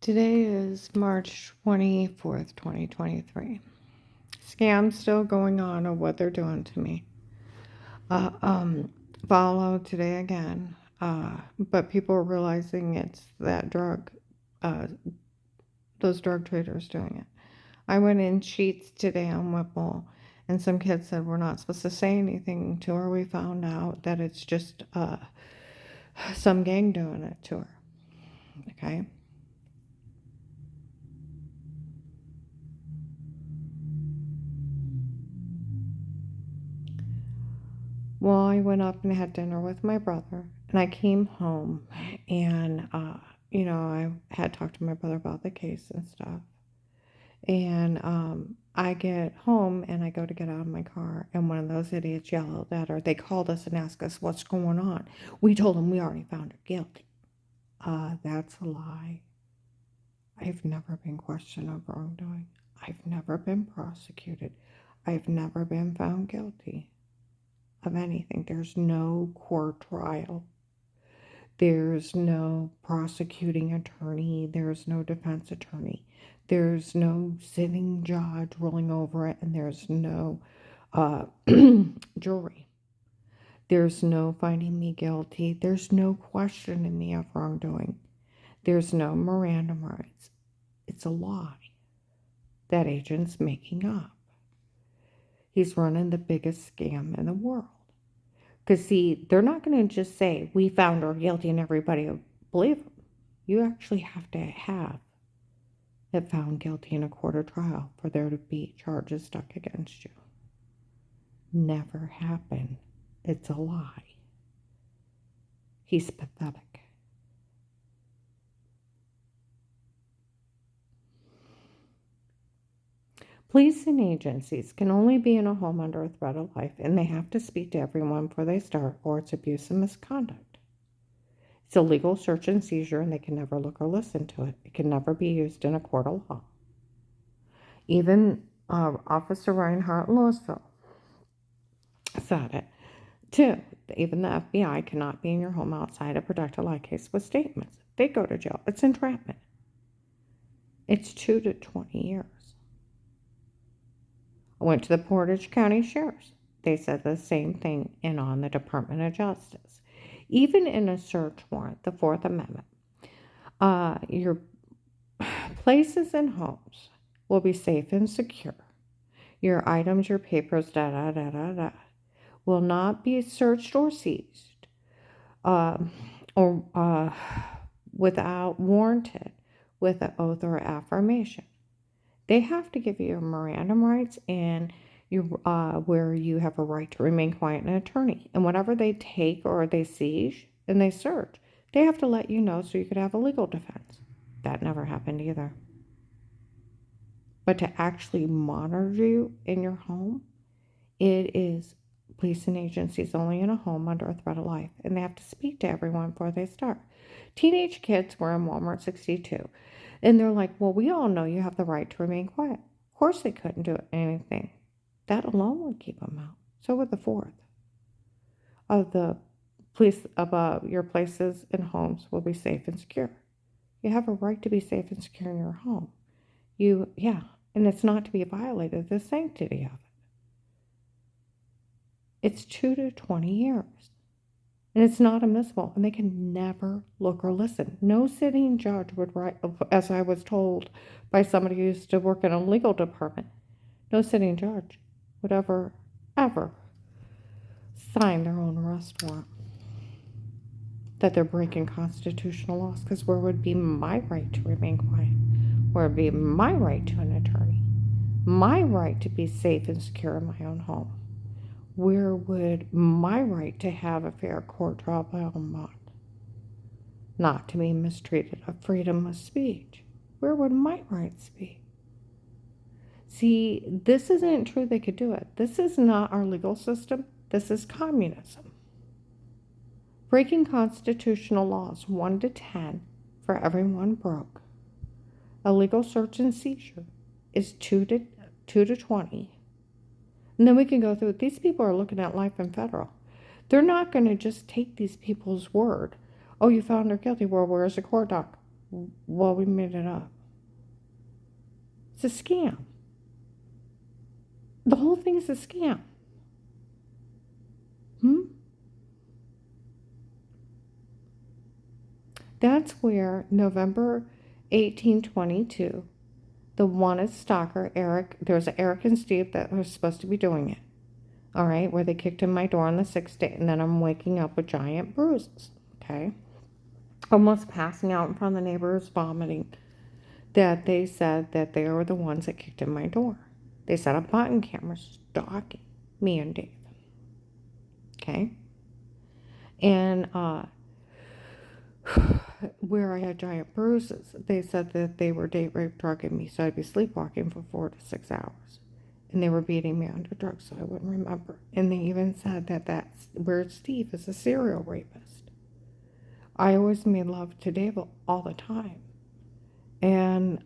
Today is March 24th, 2023. Scam still going on of what they're doing to me. Uh, um, Follow today again. But people are realizing it's that uh, those drug traders doing it. I went in Sheets today on Whipple, and some kids said we're not supposed to say anything to her. We found out that it's just some gang doing it to her. Okay. Well, I went up and had dinner with my brother, and I came home, and I had talked to my brother about the case and stuff. And I get home and I go to get out of my car, and one of those idiots yelled at her. They called us and asked us what's going on. We told them we already found her guilty. That's a lie. I've never been questioned of wrongdoing. I've never been prosecuted. I've never been found guilty of anything. There's no court trial. There's no prosecuting attorney. There's no defense attorney. There's no sitting judge rolling over it, and there's no uh, jury. There's no finding me guilty. There's no questioning me of wrongdoing. There's no Miranda rights. It's a lie that agent's making up. He's running the biggest scam in the world. Because, see, they're not going to just say, we found her guilty and everybody will believe them. You actually have to have it found guilty in a court of trial for there to be charges stuck against you. Never happened. It's a lie. He's pathetic. Police and agencies can only be in a home under a threat of life, and they have to speak to everyone before they start, or it's abuse and misconduct. It's a legal search and seizure, and they can never look or listen to it. It can never be used in a court of law. Even Officer Reinhardt in Louisville said it, too. Even the FBI cannot be in your home outside a protected life case with statements. They go to jail. It's entrapment. It's 2 to 20 years. I went to the Portage County Sheriff's. They said the same thing and on the Department of Justice. Even in a search warrant, the Fourth Amendment, your places and homes will be safe and secure. Your items, your papers, will not be searched or seized or without warranted with an oath or affirmation. They have to give you your Miranda rights and where you have a right to remain quiet and an attorney. And whatever they take or they seize and they search, they have to let you know so you could have a legal defense. That never happened either. But to actually monitor you in your home, it is police and agencies only in a home under a threat of life, and they have to speak to everyone before they start. Teenage kids were in Walmart 62, and they're like, well, we all know you have the right to remain quiet. Of course they couldn't do anything. That alone would keep them out. So would the fourth. Of the police of your places and homes will be safe and secure. You have a right to be safe and secure in your home. And it's not to be violated, the sanctity of it. It's 2 to 20 years. And it's not admissible. And they can never look or listen. No sitting judge would write, as I was told by somebody who used to work in a legal department, no sitting judge would ever sign their own arrest warrant. That they're breaking constitutional laws, because where would be my right to remain quiet? Where would be my right to an attorney? My right to be safe and secure in my own home? Where would my right to have a fair court trial be on? Not to be mistreated, of freedom of speech? Where would my rights be? See, this isn't true they could do it. This is not our legal system. This is communism. Breaking constitutional laws 1 to 10 for everyone broke. A legal search and seizure is 2 to 20. And then we can go through it. These people are looking at life in federal. They're not going to just take these people's word. Oh, you found her guilty. Well, where's the court doc? Well, we made it up. It's a scam. The whole thing is a scam. That's where November 1822, the wanted stalker, Eric, there's Eric and Steve that were supposed to be doing it. All right, where they kicked in my door on the 6th day, and then I'm waking up with giant bruises. Okay. Almost passing out in front of the neighbors, vomiting. That they said that they were the ones that kicked in my door. They set up button cameras stalking me and Dave. Okay. And where I had giant bruises, they said that they were date rape drugging me, so I'd be sleepwalking for 4 to 6 hours. And they were beating me under drugs, so I wouldn't remember. And they even said that that's where Steve is a serial rapist. I always made love to Dave all the time. And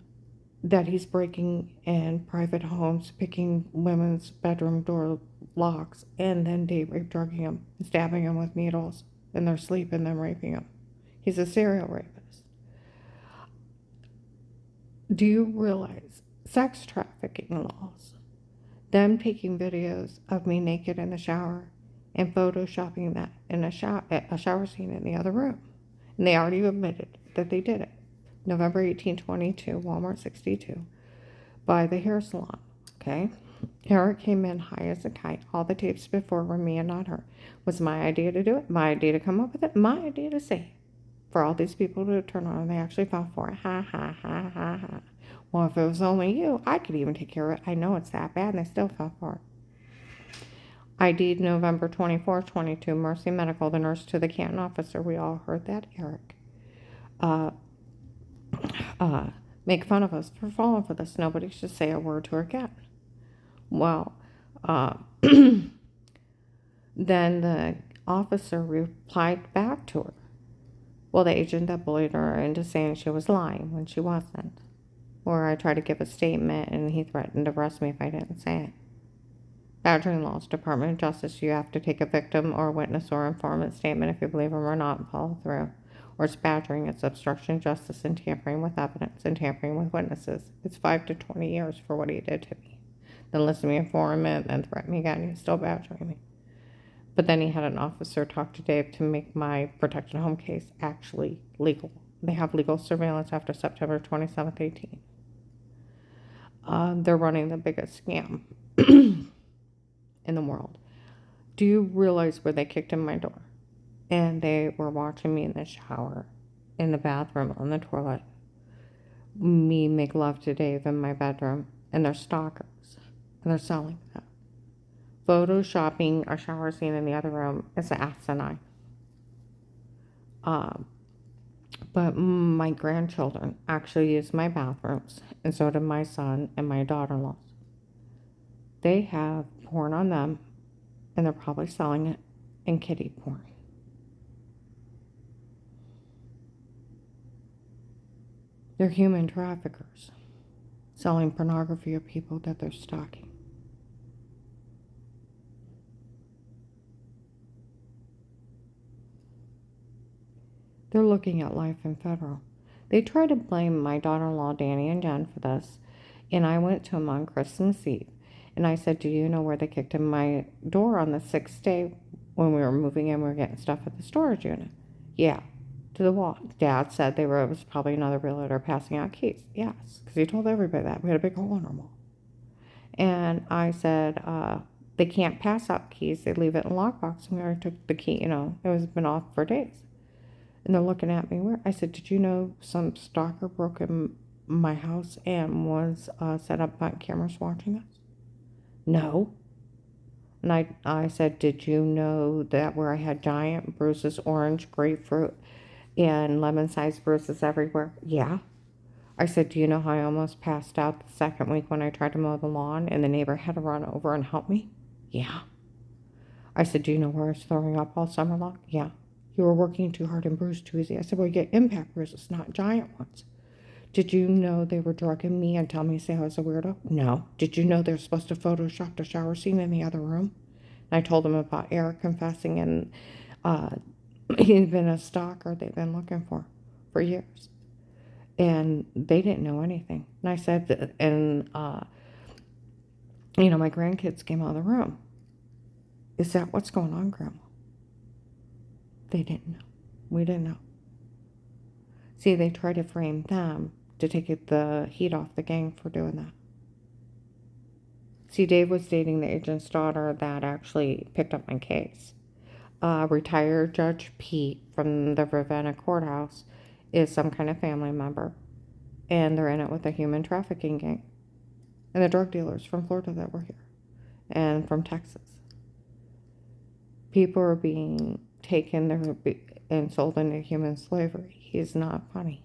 that he's breaking in private homes, picking women's bedroom door locks, and then date rape drugging them, stabbing them with needles in their sleep, and then raping them. He's a serial rapist. Do you realize sex trafficking laws? Them taking videos of me naked in the shower and photoshopping that in a shower scene in the other room. And they already admitted that they did it. November 1822, Walmart 62, by the hair salon. Okay? Eric came in high as a kite. All the tapes before were me and not her. Was my idea to do it, my idea to come up with it, my idea to say it. For all these people to turn on, and they actually fell for it. Ha, ha, ha, ha, ha. Well, if it was only you, I could even take care of it. I know it's that bad, and they still fell for it. ID'd November 24th, 22, Mercy Medical, the nurse to the Canton officer. We all heard that, Eric. Make fun of us for falling for this. Nobody should say a word to her again. Well, then the officer replied back to her. Well, the agent that bullied her into saying she was lying when she wasn't. Or I tried to give a statement and he threatened to arrest me if I didn't say it. Badgering laws, Department of Justice, you have to take a victim or witness or informant statement if you believe them or not and follow through. Or it's badgering, it's obstruction of justice and tampering with evidence and tampering with witnesses. It's 5 to 20 years for what he did to me. Then listen to me informant, then threaten me again, he's still badgering me. But then he had an officer talk to Dave to make my protected home case actually legal. They have legal surveillance after September 27th, 18. They're running the biggest scam in the world. Do you realize where they kicked in my door? And they were watching me in the shower, in the bathroom, on the toilet. Me make love to Dave in my bedroom. And they're stalkers. And they're selling that. Photoshopping a shower scene in the other room is asinine. But my grandchildren actually use my bathrooms, and so did my son and my daughter-in-laws. They have porn on them, and they're probably selling it in kiddie porn. They're human traffickers, selling pornography of people that they're stalking. They're looking at life in federal. They try to blame my daughter-in-law, Danny and Jen, for this, and I went to them on Christmas Eve, and I said, do you know where they kicked in my door on the 6th day when we were moving in, we were getting stuff at the storage unit? Yeah, to the wall. Dad said it was probably another realtor passing out keys. Yes, because he told everybody that. We had a big hole in our wall. And I said, they can't pass out keys. They leave it in a lockbox. And we already took the key, it was been off for days. And they're looking at me. I said, did you know some stalker broke in my house and was set up by cameras watching us? No. And I said, did you know that where I had giant bruises, orange, grapefruit, and lemon-sized bruises everywhere? Yeah. I said, do you know how I almost passed out the second week when I tried to mow the lawn and the neighbor had to run over and help me? Yeah. I said, do you know where I was throwing up all summer long? Yeah. You were working too hard and bruised too easy. I said, well, you get impact bruises, not giant ones. Did you know they were drugging me and telling me to say I was a weirdo? No. Did you know they were supposed to Photoshop the shower scene in the other room? And I told them about Eric confessing, and he'd been a stalker they've been looking for years. And they didn't know anything. And I said, and, my grandkids came out of the room. Is that what's going on, Grandma? They didn't know. We didn't know. See, they tried to frame them to take the heat off the gang for doing that. See, Dave was dating the agent's daughter that actually picked up my case. Retired Judge Pete from the Ravenna courthouse is some kind of family member, and they're in it with a human trafficking gang and the drug dealers from Florida that were here and from Texas. People are being taken there and sold into human slavery. He is not funny.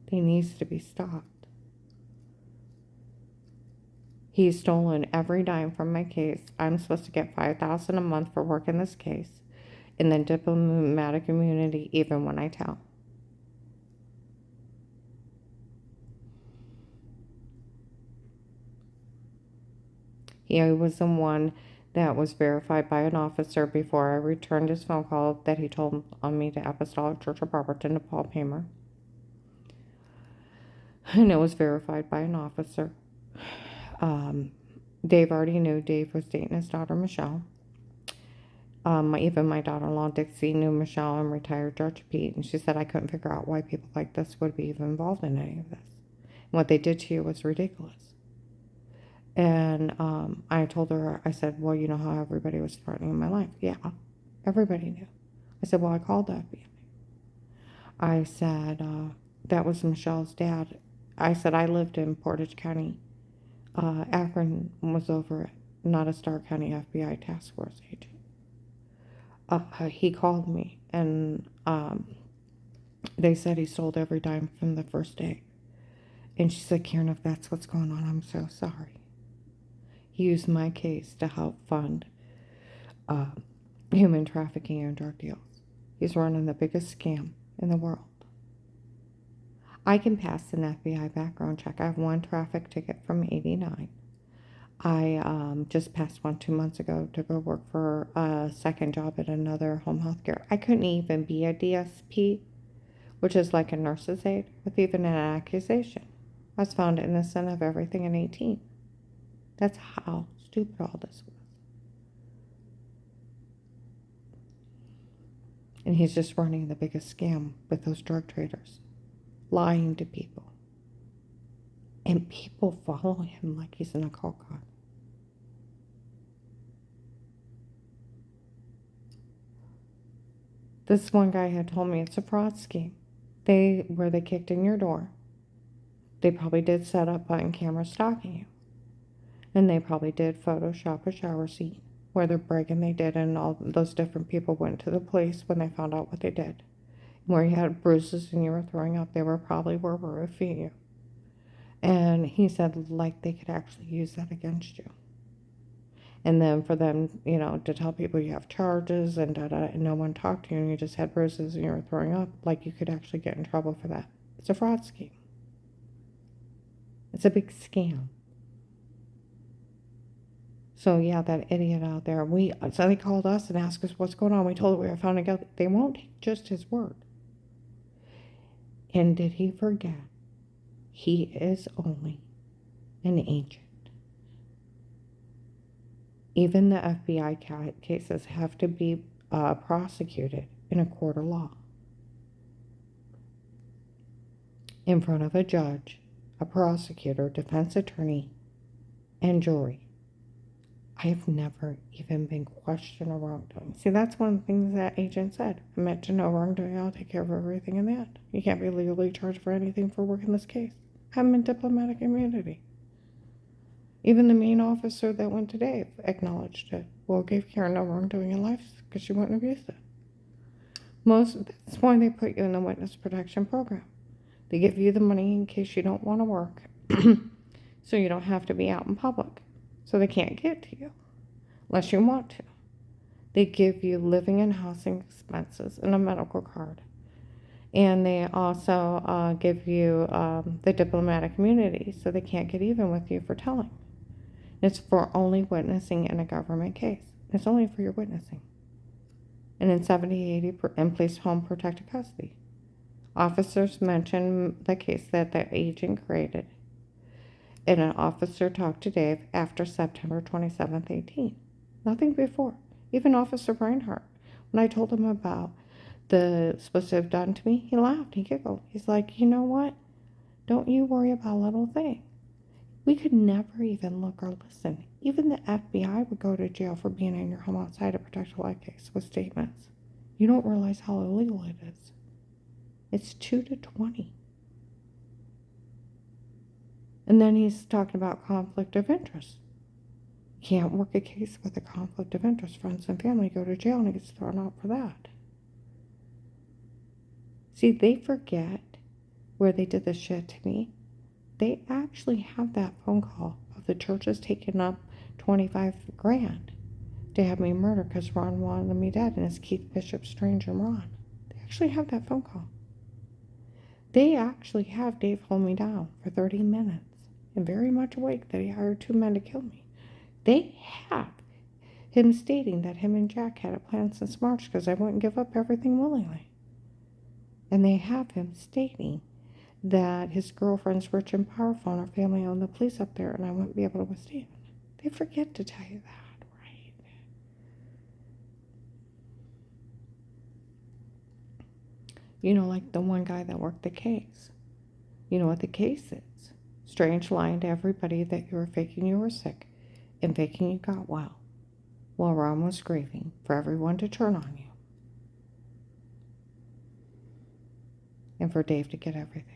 He needs to be stopped. He's stolen every dime from my case. I'm supposed to get $5,000 a month for working this case, and then diplomatic immunity even when I tell. He was the one that was verified by an officer before I returned his phone call that he told on me to Apostolic Church of Barberton to Paul Paymer. And it was verified by an officer. Dave already knew Dave was dating his daughter, Michelle. Even my daughter-in-law, Dixie, knew Michelle and retired Judge Pete, and she said I couldn't figure out why people like this would be even involved in any of this. And what they did to you was ridiculous. And I told her, I said, well, you know how everybody was threatening my life? Yeah, everybody knew. I said, well, I called the FBI. I said, that was Michelle's dad. I said, I lived in Portage County. Akron was over it, not a Starr County FBI task force agent. He called me, and they said he sold every dime from the first day. And she said, Karen, if that's what's going on, I'm so sorry. He used my case to help fund human trafficking and drug deals. He's running the biggest scam in the world. I can pass an FBI background check. I have one traffic ticket from '89. I just passed one 2 months ago to go work for a second job at another home health care. I couldn't even be a DSP, which is like a nurse's aide, with even an accusation. I was found innocent of everything in 18. That's how stupid all this was. And he's just running the biggest scam with those drug traders, lying to people. And people follow him like he's an occult god. This one guy had told me it's a fraud scheme. Where they kicked in your door. They probably did set up button camera stalking you. And they probably did Photoshop a shower scene where they're bragging they did, and all those different people went to the police when they found out what they did. Where you had bruises and you were throwing up, they were roofing you. And he said, like, they could actually use that against you. And then for them, to tell people you have charges and and no one talked to you and you just had bruises and you were throwing up, like, you could actually get in trouble for that. It's a fraud scheme. It's a big scam. So yeah, that idiot out there, so they called us and asked us what's going on. We told them we were finding out. They won't take just his word. And did he forget? He is only an agent. Even the FBI cases have to be prosecuted in a court of law. In front of a judge, a prosecutor, defense attorney, and jury. I have never even been questioned or wrongdoing. See, that's one of the things that agent said. I meant to know wrongdoing. I'll take care of everything in that. You can't be legally charged for anything for working this case. I'm in diplomatic immunity. Even the main officer that went to Dave acknowledged it. Well, gave Karen no wrongdoing in life because she wouldn't abuse it. That's why they put you in the witness protection program. They give you the money in case you don't want to work, so you don't have to be out in public. So they can't get to you unless you want to. They give you living and housing expenses and a medical card. And they also give you the diplomatic immunity, so they can't get even with you for telling. It's for only witnessing in a government case. It's only for your witnessing. And in 70, 80, and placed home protected custody. Officers mentioned the case that the agent created, and an officer talked to Dave after September 27th, 18. Nothing before. Even Officer Reinhardt, when I told him about the supposed to have done to me, he laughed, he giggled. He's like, you know what? Don't you worry about a little thing. We could never even look or listen. Even the FBI would go to jail for being in your home outside a protected life case with statements. You don't realize how illegal it is. It's 2 to 20. And then he's talking about conflict of interest. Can't work a case with a conflict of interest. Friends and family go to jail and he gets thrown out for that. See, they forget where they did this shit to me. They actually have that phone call of the churches taking up 25 grand to have me murdered because Ron wanted me dead, and it's Keith Bishop, Strange, and Ron. They actually have that phone call. They actually have Dave hold me down for 30 minutes and very much awake that he hired 2 men to kill me. They have him stating that him and Jack had a plan since March because I wouldn't give up everything willingly. And they have him stating that his girlfriend's rich and powerful and her family owned the police up there and I wouldn't be able to withstand. They forget to tell you that, right? You know, like the one guy that worked the case. You know what the case is. Strange lying to everybody that you were faking you were sick and faking you got well while Ron was grieving for everyone to turn on you. And for Dave to get everything.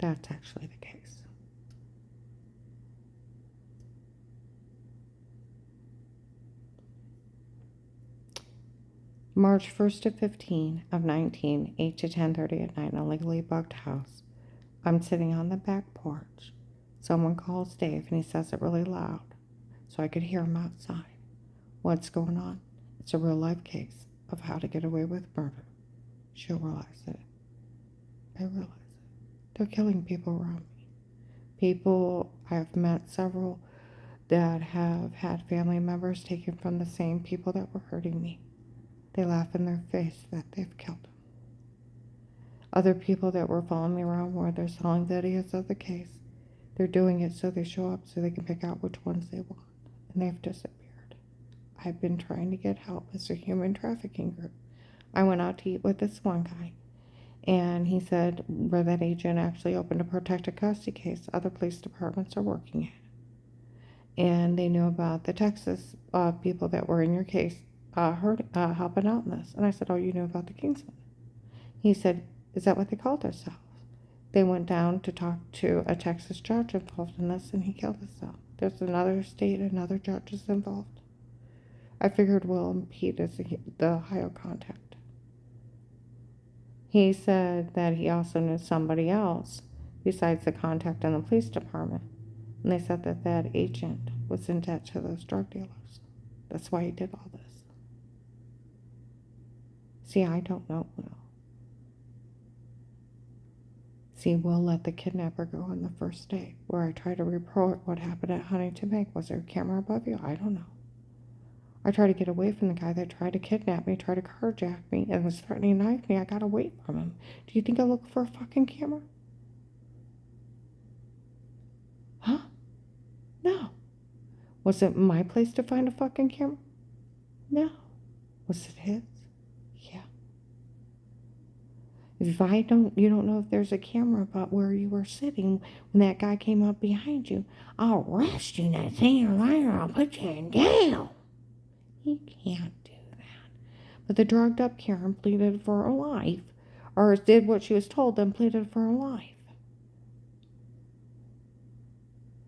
That's actually the case. March 1st to 15 of 19, 8 to 10:30 at night in a legally bugged house. I'm sitting on the back porch. Someone calls Dave and he says it really loud so I could hear him outside. What's going on? It's a real life case of how to get away with murder. She'll realize it. I realize it. They're killing people around me. People, I've met several that have had family members taken from the same people that were hurting me. They laugh in their face that they've killed them. Other people that were following me around where they're selling videos of the case, they're doing it so they show up so they can pick out which ones they want. And they've disappeared. I've been trying to get help as a human trafficking group. I went out to eat with this one guy. And he said where that agent actually opened a protected custody case, other police departments are working it. And they knew about the Texas people that were in your case helping out in this. And I said, oh, you knew about the Kingsman? He said, is that what they called themselves? They went down to talk to a Texas judge involved in this, and he killed himself. There's another state, another judge is involved. I figured Will and Pete is the Ohio contact. He said that he also knew somebody else besides the contact in the police department. And they said that that agent was in debt to those drug dealers. That's why he did all this. See, I don't know Will. See, Will let the kidnapper go on the first day, where I tried to report what happened at Huntington Bank. Was there a camera above you? I don't know. I tried to get away from the guy that tried to kidnap me, tried to carjack me, and was threatening to knife me. I got away from him. Do you think I look for a fucking camera? Huh? No. Was it my place to find a fucking camera? No. Was it his? Yeah. If you don't know if there's a camera about where you were sitting when that guy came up behind you, I'll arrest you, that thing you're lying, or I'll put you in jail. He can't do that. But the drugged up Karen pleaded for her life, or did what she was told, then pleaded for her life.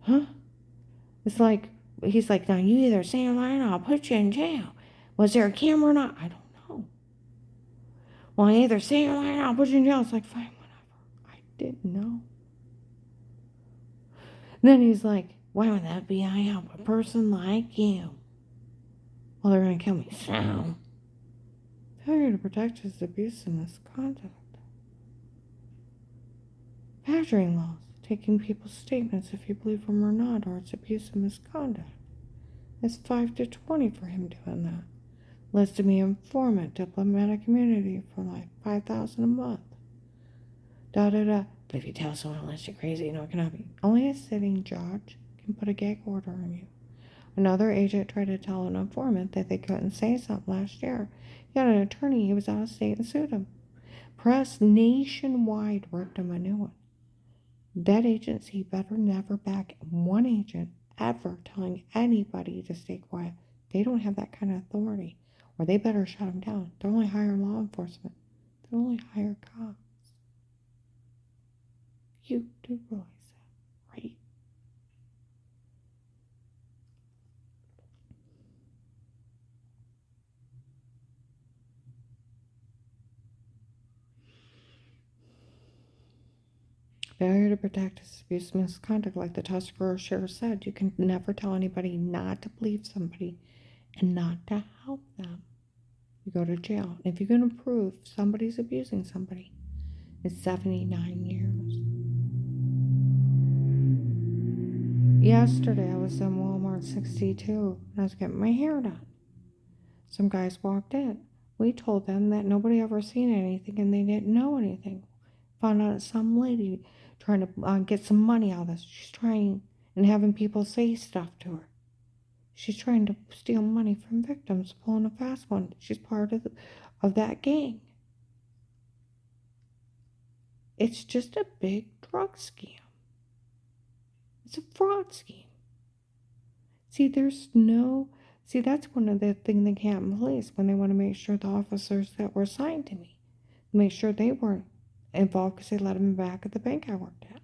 Huh? It's like, he's like, now you either say you're lying or I'll put you in jail. Was there a camera or not? I don't know. Well, I either say you're lying or I'll put you in jail. It's like, fine, whatever. I didn't know. And then he's like, why would the FBI help a person like you? Well, they're going to kill me. So, failure to protect is abuse and misconduct. Badgering laws, taking people's statements if you believe them or not, or it's abuse and misconduct. It's 5 to 20 for him doing that. Listed me informant, diplomatic immunity for like $5,000 a month. da da da. But if you tell someone unless you're crazy, it cannot be. Only a sitting judge can put a gag order on you. Another agent tried to tell an informant that they couldn't say something last year. He had an attorney, he was out of state and sued him. Press nationwide ripped him a new one. That agency better never back one agent ever telling anybody to stay quiet. They don't have that kind of authority, or they better shut them down. They're only hiring law enforcement. They only hire cops. You do realize that, right? Failure to protect is abuse and misconduct. Like the Tuscarora sheriff said, you can never tell anybody not to believe somebody and not to help them. You go to jail. And if you're going to prove somebody's abusing somebody, it's 79 years. Yesterday, I was in Walmart 62 and I was getting my hair done. Some guys walked in. We told them that nobody ever seen anything and they didn't know anything. Found out some lady trying to get some money out of this. She's trying and having people say stuff to her. She's trying to steal money from victims, pulling a fast one. She's part of that gang. It's just a big drug scam. It's a fraud scheme. See, that's one of the things they can't police when they want to make sure the officers that were assigned to me, make sure they weren't involved because they let them back at the bank I worked at.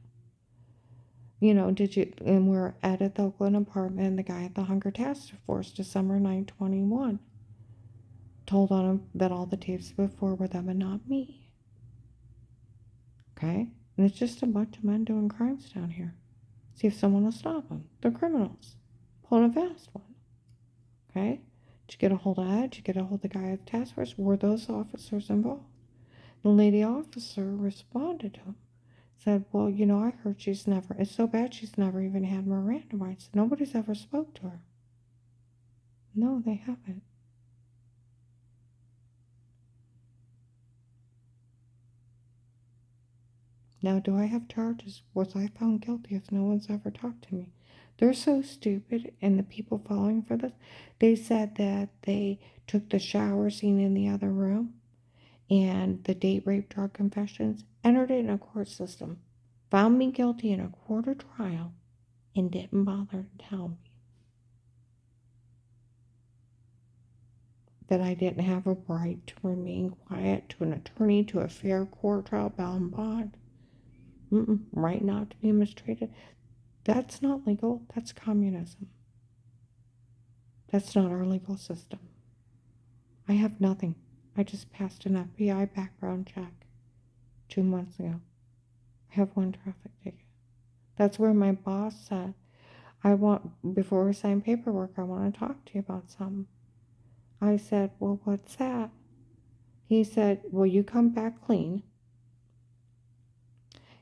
And we're at the Oakland apartment, and the guy at the Hunger Task Force, December 9/21, told on him that all the tapes before were them and not me. Okay? And it's just a bunch of men doing crimes down here. See if someone will stop them. They're criminals. Pulling a fast one. Okay? Did you get a hold of that? Did you get a hold of the guy at the task force? Were those officers involved? The lady officer responded to him. Said, well, I heard it's so bad she's never even had Miranda rights. Nobody's ever spoke to her. No, they haven't. Now, do I have charges? Was I found guilty if no one's ever talked to me? They're so stupid, and the people falling for this, they said that they took the shower scene in the other room and the date rape drug confessions, entered it in a court system, found me guilty in a court of trial, and didn't bother to tell me that I didn't have a right to remain quiet, to an attorney, to a fair court trial, bail and bond. Right not to be mistreated. That's not legal. That's communism. That's not our legal system. I have nothing. I just passed an FBI background check 2 months ago. I have one traffic ticket. That's where my boss said, before we sign paperwork, I want to talk to you about something. I said, well, what's that? He said, well, you come back clean.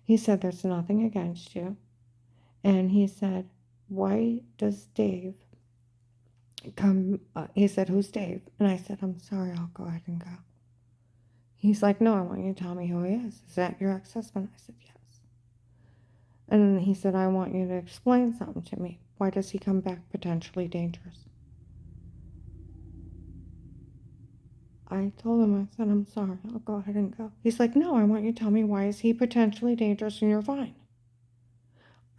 He said, there's nothing against you. And he said, why does Dave come? He said, who's Dave? And I said, I'm sorry, I'll go ahead and go. He's like, no, I want you to tell me who he is. Is that your ex-husband? I said, yes. And then he said, I want you to explain something to me. Why does he come back potentially dangerous? I told him, I said, I'm sorry, I'll go ahead and go. He's like, no, I want you to tell me, why is he potentially dangerous and you're fine?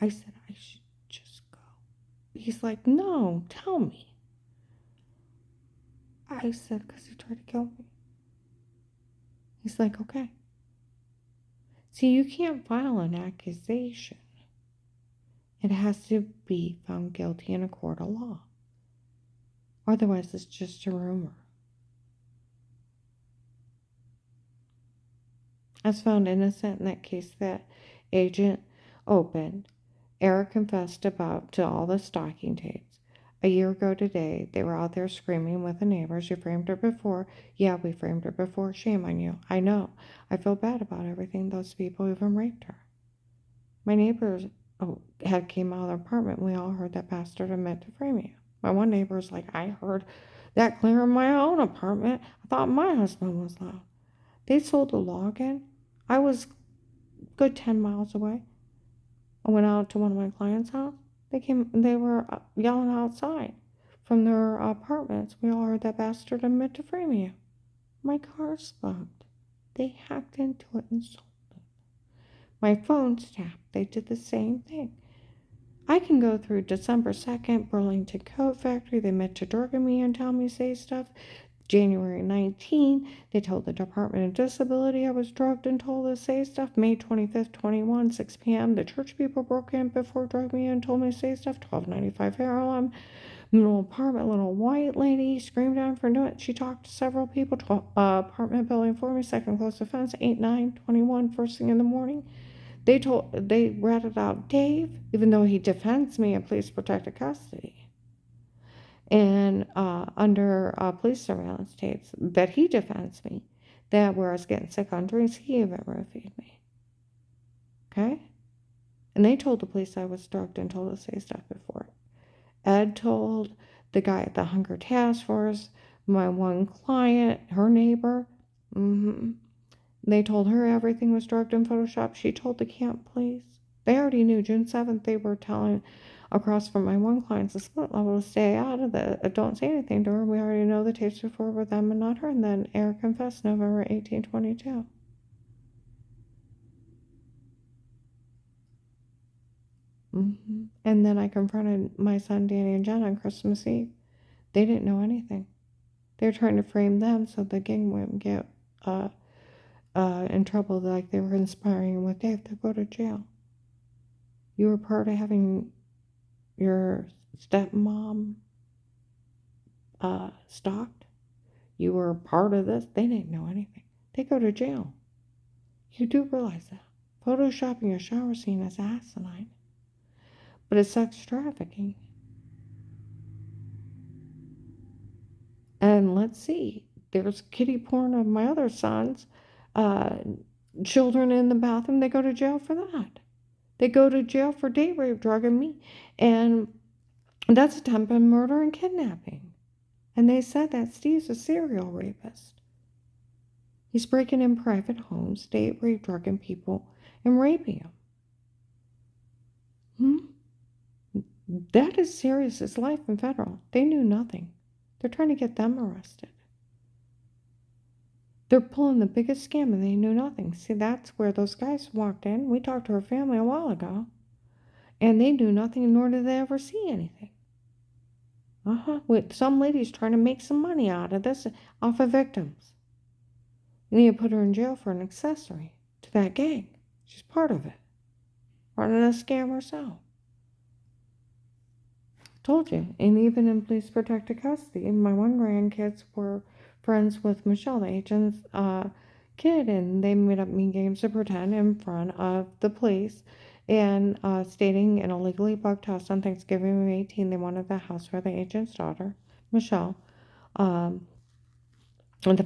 I said, I should just go. He's like, no, tell me. I said, because he tried to kill me. He's like, okay. See, you can't file an accusation. It has to be found guilty in a court of law. Otherwise, it's just a rumor. I was found innocent in that case that agent opened. Eric confessed to all the stalking tapes. A year ago today, they were out there screaming with the neighbors. You framed her before. Yeah, we framed her before. Shame on you. I know. I feel bad about everything. Those people even raped her. My neighbors had came out of their apartment. We all heard that bastard had meant to frame you. My one neighbor was like, I heard that clear in my own apartment. I thought my husband was loud. They sold the law again. I was good 10 miles away. I went out to one of my clients' house. They were yelling outside from their apartments. We all heard that bastard admit to framing you. My car's bugged. They hacked into it and sold it. My phone's tapped. They did the same thing. I can go through December 2nd, Burlington Coat Factory. They meant to drug me and tell me say stuff. January 19, they told the Department of Disability I was drugged and told to say stuff. May 25th, 21, 6 p.m. The church people broke in before drug me and told me to say stuff. 1295 Harlem. Little apartment, little white lady screamed down for doing it. She talked to several people. Apartment building for me, second close offense, 8/9/21, first thing in the morning. They ratted out Dave, even though he defends me in police protective custody. And under police surveillance tapes that he defends me, that where I was getting sick on drinks, he even roofied me. Okay? And they told the police I was drugged and told to say stuff before. Ed told the guy at the Hunger Task Force, my one client, her neighbor, they told her everything was drugged and photoshopped. She told the camp police. They already knew. June 7th, they were telling across from my one client's a split level to stay out of the, don't say anything to her. We already know the tapes before were them and not her. And then Eric confessed November 18/22. And then I confronted my son, Danny and Jen, on Christmas Eve. They didn't know anything. They were trying to frame them so the gang wouldn't get in trouble, like they were conspiring with Dave to go to jail. You were part of having your stepmom stalked. You were part of this. They didn't know anything. They go to jail. You do realize that. Photoshopping your shower scene is asinine. But it's sex trafficking. And let's see. There's kiddie porn of my other sons. Children in the bathroom. They go to jail for that. They go to jail for date rape, drugging me. And that's attempted murder and kidnapping. And they said that Steve's a serial rapist. He's breaking in private homes, date rape, drugging people, and raping them. That is serious. It's life in federal. They knew nothing. They're trying to get them arrested. They're pulling the biggest scam and they knew nothing. See, that's where those guys walked in. We talked to her family a while ago. And they knew nothing, nor did they ever see anything. With some ladies trying to make some money out of this, off of victims. You need to put her in jail for an accessory to that gang. She's part of it. Running a scam herself. Told you. And even in police protective custody, my one grandkids were friends with Michelle, the agent's kid, and they made up mean games to pretend in front of the police and stating an illegally bugged house on Thanksgiving of 18. They wanted the house for the agent's daughter, Michelle. And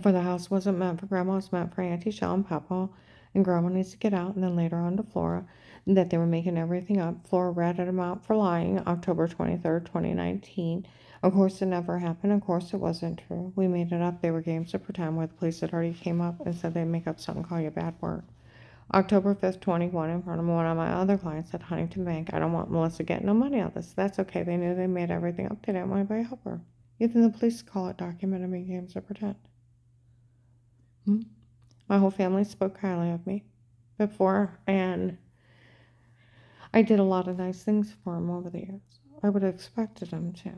for the house wasn't meant for Grandma, it was meant for Auntie Shell and Papa, and Grandma needs to get out. And then later on to Flora, that they were making everything up. Flora ratted them out for lying, October 23rd, 2019. Of course, it never happened. Of course, it wasn't true. We made it up. They were games to pretend where the police had already came up and said they'd make up something, call you a bad word. October 5th, 21, in front of one of my other clients at Huntington Bank. I don't want Melissa getting no money out of this. That's okay. They knew they made everything up. They didn't want anybody to help her. Even the police call it documented mean games to pretend. My whole family spoke highly of me before, and I did a lot of nice things for them over the years. I would have expected them to.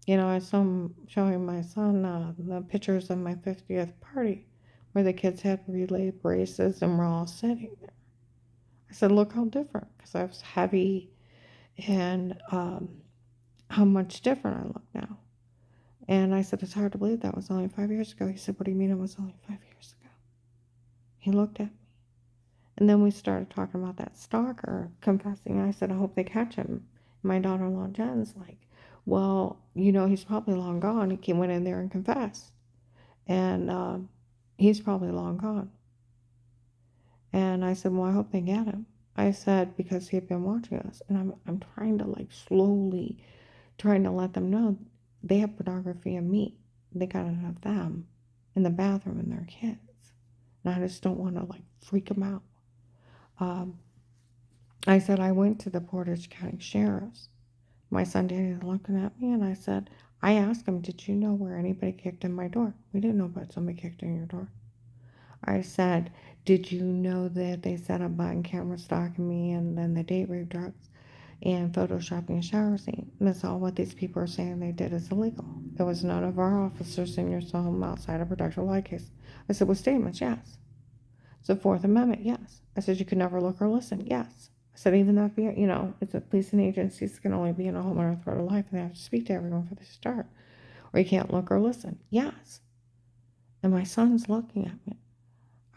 You know, I saw him showing my son the pictures of my 50th party where the kids had relay braces and we're all sitting there. I said, look how different, because I was heavy and how much different I look now. And I said, it's hard to believe that was only 5 years ago. He said, what do you mean it was only 5 years ago? He looked at me. And then we started talking about that stalker confessing. I said, I hope they catch him. My daughter-in-law Jen's like, well, you know, he's probably long gone. He went in there and confessed. And he's probably long gone. And I said, well, I hope they get him. I said, because he had been watching us. And I'm trying to like slowly trying to let them know they have pornography of me. They got it of them in the bathroom and their kids. and I just don't want to like freak them out. I said, I went to the Portage County Sheriff's. My son Danny's looking at me, and I said, I asked him, did you know where anybody kicked in my door? We didn't know about somebody kicked in your door. I said, did you know that they set up button camera stalking me, and then the date rape drugs and photoshopping a shower scene? And that's all what these people are saying they did is illegal. It was none of our officers in your home outside a protected law case. I said, with statements, yes. So Fourth Amendment, yes. I said, you could never look or listen, yes. I said, even though, it's a policing agencies can only be in a home under threat of life, and they have to speak to everyone for the start. Or you can't look or listen, yes. And my son's looking at me.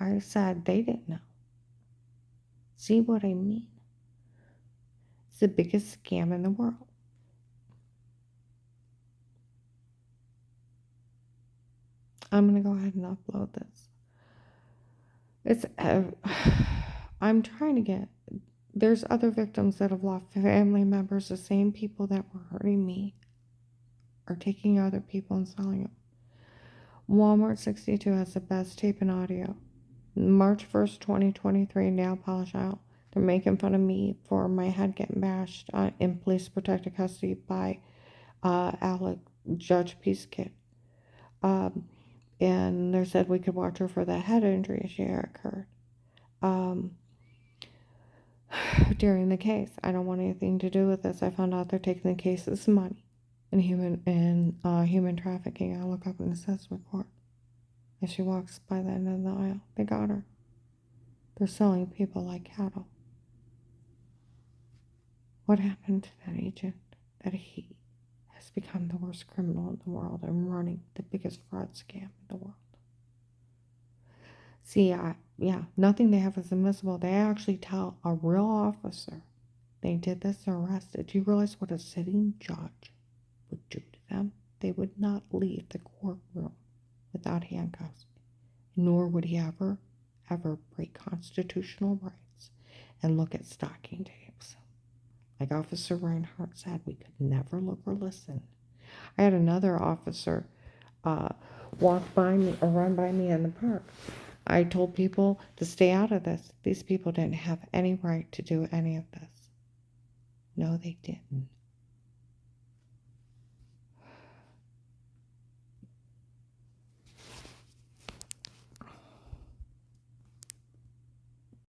I said, they didn't know. See what I mean? It's the biggest scam in the world. I'm going to go ahead and upload this. I'm trying to get, there's other victims that have lost family members. The same people that were hurting me are taking other people and selling them. Walmart 62 has the best tape and audio. March 1st, 2023, nail polish out. They're making fun of me for my head getting bashed in police protective custody by Alec Judge Peacekind. And they said we could watch her for the head injury she occurred during the case. I don't want anything to do with this. I found out they're taking the case as money and human trafficking. I look up in the assessment report. As she walks by the end of the aisle, they got her. They're selling people like cattle. What happened to that agent? That he has become the worst criminal in the world and running the biggest fraud scam in the world. See, nothing they have is admissible. They actually tell a real officer they did this arrest. Do you realize what a sitting judge would do to them? They would not leave the courtroom without handcuffs, nor would he ever break constitutional rights and look at stalking tapes. Like Officer Reinhardt said, we could never look or listen. I had another officer walk by me or run by me in the park. I told people to stay out of this. These people didn't have any right to do any of this. No, they didn't.